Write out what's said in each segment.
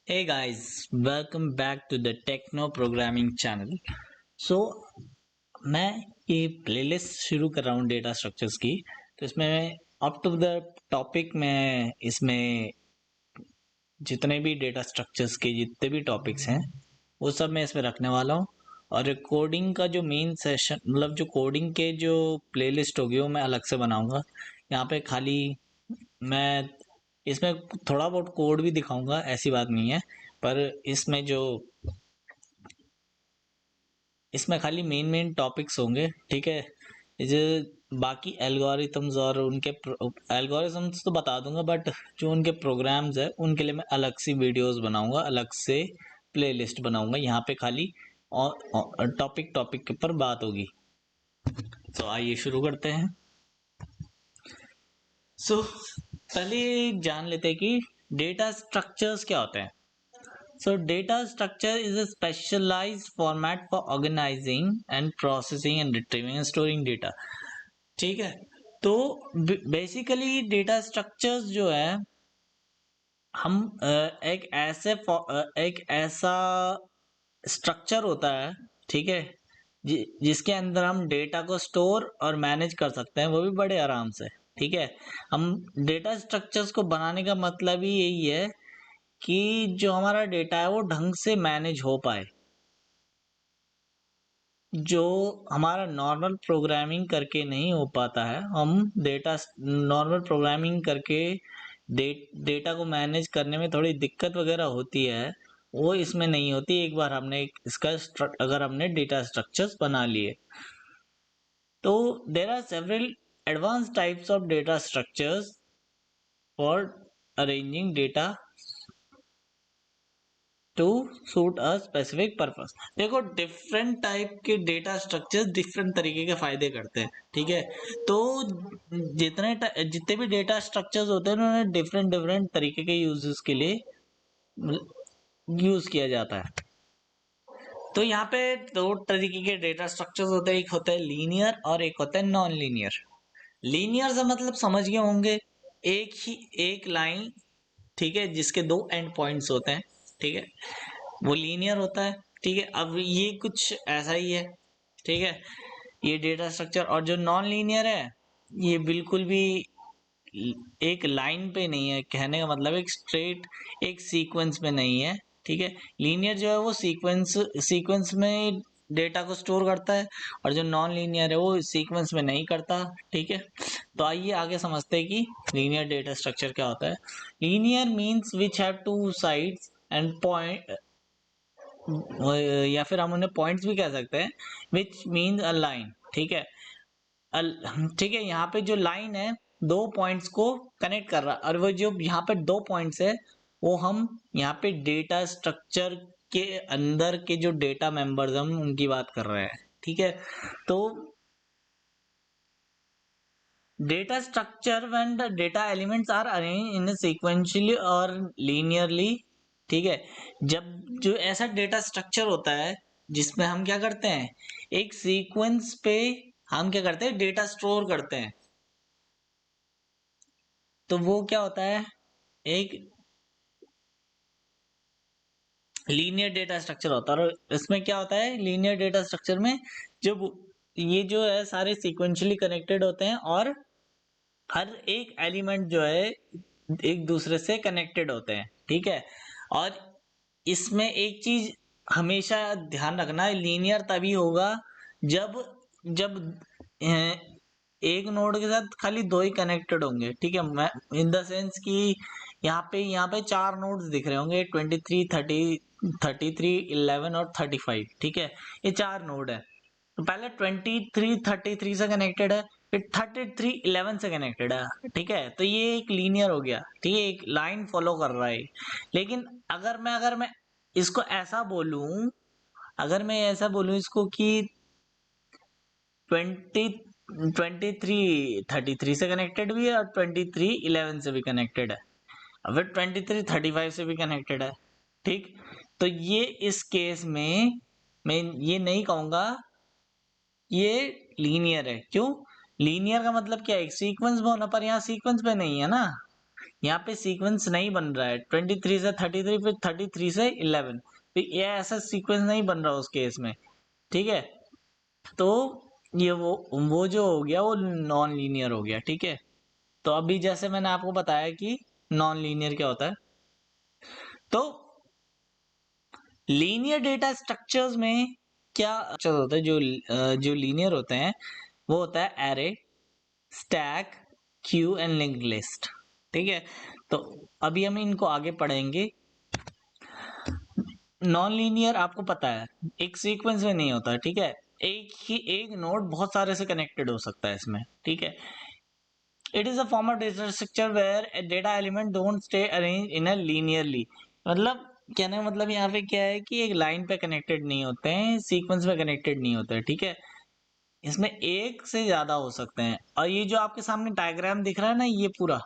Hey guys, welcome back to the Techno Programming channel. So मैं ये playlist शुरू कर रहा हूँ डेटा स्ट्रक्चर्स की। तो इसमें अप टू द टॉपिक में इसमें जितने भी डेटा स्ट्रक्चर्स के जितने भी टॉपिक्स हैं वो सब मैं इसमें रखने वाला हूँ। और कोडिंग का जो मेन सेशन मतलब जो कोडिंग के जो प्लेलिस्ट होगी वो मैं अलग से बनाऊंगा। यहाँ पे खाली मैं इसमें थोड़ा बहुत कोड भी दिखाऊंगा, ऐसी बात नहीं है। पर इसमें खाली मेन मेन टॉपिक्स होंगे, ठीक है। जो बाकी एल्गोरिथम्स और उनके एल्गोरिथम्स तो बता दूंगा, बट जो उनके प्रोग्राम्स है उनके लिए मैं अलग सी वीडियोस बनाऊंगा, अलग से प्लेलिस्ट बनाऊंगा। यहाँ पे खाली और टॉपिक टॉपिक के ऊपर बात होगी। तो आइए शुरू करते हैं। पहले जान लेते हैं कि डेटा स्ट्रक्चर्स क्या होते हैं। So data structure is a specialized format for organizing and processing and retrieving and storing data। ठीक है। तो बेसिकली डेटा स्ट्रक्चर्स जो है हम एक ऐसा स्ट्रक्चर होता है, ठीक है, जिसके अंदर हम डेटा को स्टोर और मैनेज कर सकते हैं, वो भी बड़े आराम से। ठीक है। हम डेटा स्ट्रक्चर्स को बनाने का मतलब ही यही है कि जो हमारा डेटा है वो ढंग से मैनेज हो पाए। जो हमारा नॉर्मल प्रोग्रामिंग करके नहीं हो पाता है, हम डेटा नॉर्मल प्रोग्रामिंग करके डेटा को मैनेज करने में थोड़ी दिक्कत वगैरह होती है, वो इसमें नहीं होती। एक बार हमने अगर हमने डेटा स्ट्रक्चर्स बना लिए तो there are several advance types of data structures for arranging data to suit a specific purpose. देखो, डिफरेंट टाइप के डेटा स्ट्रक्चर डिफरेंट तरीके के फायदे करते हैं, ठीक है। तो जितने भी डेटा स्ट्रक्चर्स होते हैं उन्होंने डिफरेंट डिफरेंट तरीके के यूजेस के लिए यूज किया जाता है। तो यहाँ पे दो तरीके के डेटा स्ट्रक्चर्स होते हैं, एक होता है लीनियर और एक होता है नॉन लीनियर। लीनियर से मतलब समझ गए होंगे, एक लाइन, ठीक है, जिसके दो एंड पॉइंट्स होते हैं, ठीक है, वो लीनियर होता है। ठीक है। अब ये कुछ ऐसा ही है, ठीक है, ये डेटा स्ट्रक्चर। और जो नॉन लीनियर है ये बिल्कुल भी एक लाइन पे नहीं है, कहने का मतलब एक स्ट्रेट एक सीक्वेंस में नहीं है। ठीक है। लीनियर जो है वो सीक्वेंस में डेटा को स्टोर करता है, और जो नॉन लीनियर है वो सीक्वेंस में नहीं करता। ठीक है। तो आइए आगे समझते हैं कि लीनियर डेटा स्ट्रक्चर क्या होता है। Linear means which have two sides and point, या फिर हम उन्हें पॉइंट्स भी कह सकते हैं, विच मीन्स अ लाइन। ठीक है। ठीक है, यहाँ पे जो लाइन है दो पॉइंट्स को कनेक्ट कर रहा है, और वो जो यहाँ पे दो पॉइंट्स है वो हम यहाँ पे डेटा स्ट्रक्चर के अंदर के जो डेटा मेंबर्स हम उनकी बात कर रहे हैं। ठीक है। तो data structure when the data elements are arranged in sequentially और लीनियरली। ठीक है। जब जो ऐसा डेटा स्ट्रक्चर होता है जिसमें हम क्या करते हैं, एक सीक्वेंस पे हम क्या करते हैं, डेटा स्टोर करते हैं, तो वो क्या होता है, एक लीनियर डेटा स्ट्रक्चर होता है। और इसमें क्या होता है, लीनियर डेटा स्ट्रक्चर में जब ये जो है सारे सीक्वेंशियली कनेक्टेड होते हैं, और हर एक एलिमेंट जो है एक दूसरे से कनेक्टेड होते हैं। ठीक है। और इसमें एक चीज हमेशा ध्यान रखना है, लीनियर तभी होगा जब जब एक नोड के साथ खाली दो ही कनेक्टेड होंगे। ठीक है। मैं इन द सेंस कि यहाँ पे चार नोड्स दिख रहे होंगे, 23, 30, 33, 11 और 35। ठीक है। ये चार नोड है। तो पहले 23 33 से कनेक्टेड है, फिर 33 11 से कनेक्टेड है। ठीक है। तो ये एक लीनियर हो गया, ठीक है, एक लाइन फॉलो कर रहा है। लेकिन अगर मैं इसको ऐसा बोलूं, अगर मैं ऐसा बोलूं इसको कि 23 से कनेक्टेड भी है और 23 11 से भी कनेक्टेड है, और फिर 23 35 से भी कनेक्टेड है। ठीक। तो ये इस केस में मैं ये नहीं कहूंगा ये लीनियर है। क्यों? लीनियर का मतलब क्या है, सीक्वेंस में होना, पर यहाँ सीक्वेंस में नहीं है ना, यहाँ पे सीक्वेंस नहीं बन रहा है, 23 से 33, फिर 33 से 11, फिर ये ऐसा सीक्वेंस नहीं बन रहा उस केस में, ठीक है। तो ये वो जो हो गया वो नॉन लीनियर हो गया, ठीक है। तो अभी जैसे मैंने आपको बताया कि नॉन लीनियर क्या होता है, तो लीनियर डेटा स्ट्रक्चर्स में क्या स्ट्रक्चर्स होते हैं, जो लीनियर होते हैं वो होता है array, stack, Q and linked list, ठीक है। तो अभी हम इनको आगे पढ़ेंगे। नॉन लीनियर आपको पता है एक सीक्वेंस में नहीं होता, ठीक है। एक नोड बहुत सारे से कनेक्टेड हो सकता है इसमें, ठीक है। It is a form of data structure where data element don't stay arrange in a linearly, मतलब कहने का मतलब यहाँ पे क्या है कि एक लाइन पे कनेक्टेड नहीं होते हैं, सीक्वेंस में कनेक्टेड नहीं होते हैं, ठीक है। इसमें एक से ज्यादा हो सकते हैं। और ये जो आपके सामने डायग्राम दिख रहा है ना, ये पूरा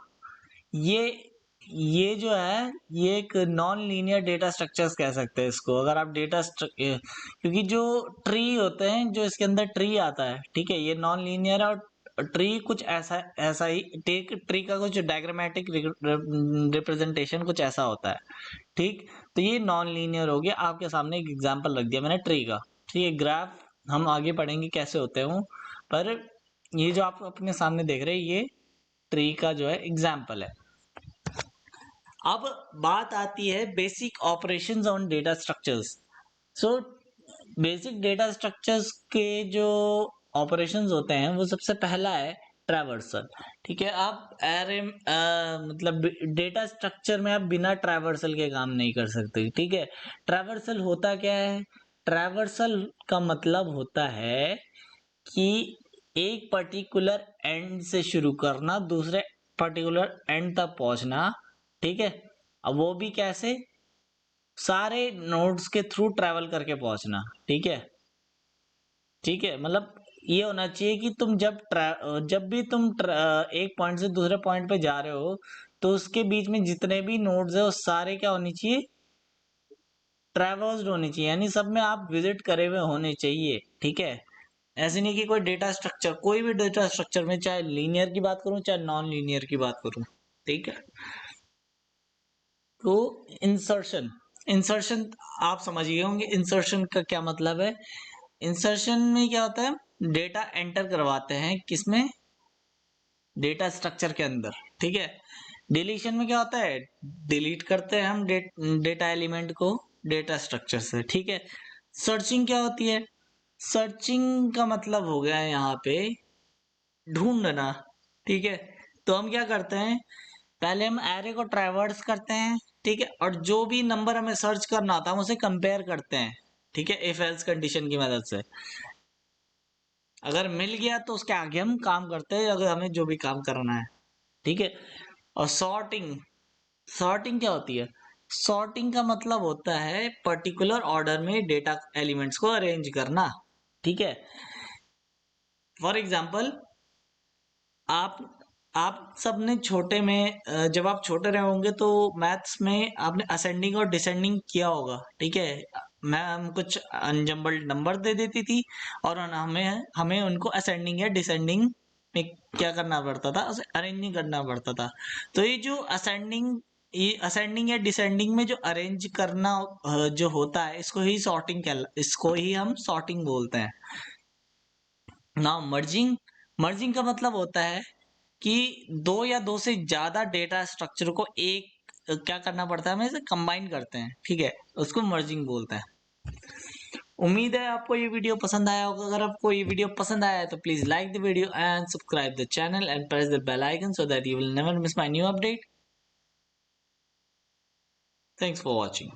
ये ये जो है ये एक नॉन लीनियर डेटा स्ट्रक्चर्स कह सकते हैं इसको। अगर आप क्योंकि जो ट्री होते हैं, जो इसके अंदर ट्री आता है, ठीक है, ये नॉन लीनियर है। और ट्री कुछ ऐसा ऐसा ही ट्री का कुछ डायग्रामेटिक रिप्रेजेंटेशन कुछ ऐसा होता है, ठीक। तो ये नॉन लीनियर हो गया। आपके सामने एक एग्जांपल रख दिया मैंने ट्री का, ठीक है। ग्राफ हम आगे पढ़ेंगे कैसे होते हैं वो, पर ये जो आप अपने सामने देख रहे हैं ये ट्री का जो है एग्जाम्पल है। अब बात आती है basic operations on data structures. So basic data structures के जो ऑपरेशंस होते हैं वो सबसे पहला है ट्रैवर्सल, ठीक है। आप एरे मतलब डेटा स्ट्रक्चर में आप बिना ट्रैवर्सल के काम नहीं कर सकते, ठीक है। ट्रैवर्सल होता क्या है? ट्रैवर्सल का मतलब होता है कि एक पर्टिकुलर एंड से शुरू करना, दूसरे पर्टिकुलर एंड तक पहुंचना, ठीक है। अब वो भी कैसे? सारे नोड्स के थ्रू ट्रैवल करके पहुंचना, ठीक है। ठीक है, मतलब ये होना चाहिए कि तुम जब भी तुम एक पॉइंट से दूसरे पॉइंट पे जा रहे हो, तो उसके बीच में जितने भी नोड्स है वो सारे क्या होनी चाहिए? ट्रैवर्स्ड होनी चाहिए, यानी सब में आप विजिट करे हुए होने चाहिए, ठीक है। ऐसे नहीं कि कोई डेटा स्ट्रक्चर, कोई भी डेटा स्ट्रक्चर में, चाहे लीनियर की बात करूं चाहे नॉन लीनियर की बात करूं, ठीक है। तो इंसर्शन, इंसर्शन आप समझ गए होंगे इंसर्शन का क्या मतलब है। इंसर्शन में क्या होता है? डेटा एंटर करवाते हैं किसमें? डेटा स्ट्रक्चर के अंदर, ठीक है। डिलीशन में क्या होता है? डिलीट करते हैं हम डेटा एलिमेंट को डेटा स्ट्रक्चर से, ठीक है। सर्चिंग क्या होती है? सर्चिंग का मतलब हो गया है यहाँ पे ढूंढना, ठीक है। तो हम क्या करते हैं, पहले हम एरे को ट्रैवर्स करते हैं, ठीक है, और जो भी नंबर हमें सर्च करना होता है हम उसे कंपेयर करते हैं, ठीक है, इफ एल्स कंडीशन की मदद से। अगर मिल गया तो उसके आगे हम काम करते हैं, अगर हमें जो भी काम करना है, ठीक है। और सॉर्टिंग, सॉर्टिंग क्या होती है? सॉर्टिंग का मतलब होता है पर्टिकुलर ऑर्डर में डेटा एलिमेंट्स को अरेंज करना, ठीक है। फॉर एग्जाम्पल, आप आप सबने छोटे में जब आप छोटे रहे होंगे तो मैथ्स में आपने असेंडिंग और डिसेंडिंग किया होगा, ठीक है। मैम कुछ अनजम्बल्ड नंबर दे देती थी और हमें हमें उनको असेंडिंग या डिसेंडिंग में क्या करना पड़ता था, उसे अरेंजिंग करना पड़ता था। तो ये असेंडिंग या डिसेंडिंग में जो अरेंज करना जो होता है, इसको ही हम सॉर्टिंग बोलते हैं। नाउ मर्जिंग, मर्जिंग का मतलब होता है कि दो या दो से ज्यादा डेटा स्ट्रक्चर को एक क्या करना पड़ता है, हमें इसे कंबाइन करते हैं, ठीक है, उसको मर्जिंग बोलते हैं। उम्मीद है आपको ये वीडियो पसंद आया होगा। अगर आपको ये वीडियो पसंद आया है तो please like the video and subscribe the channel and press the bell icon so that you will never miss my new update. Thanks for watching.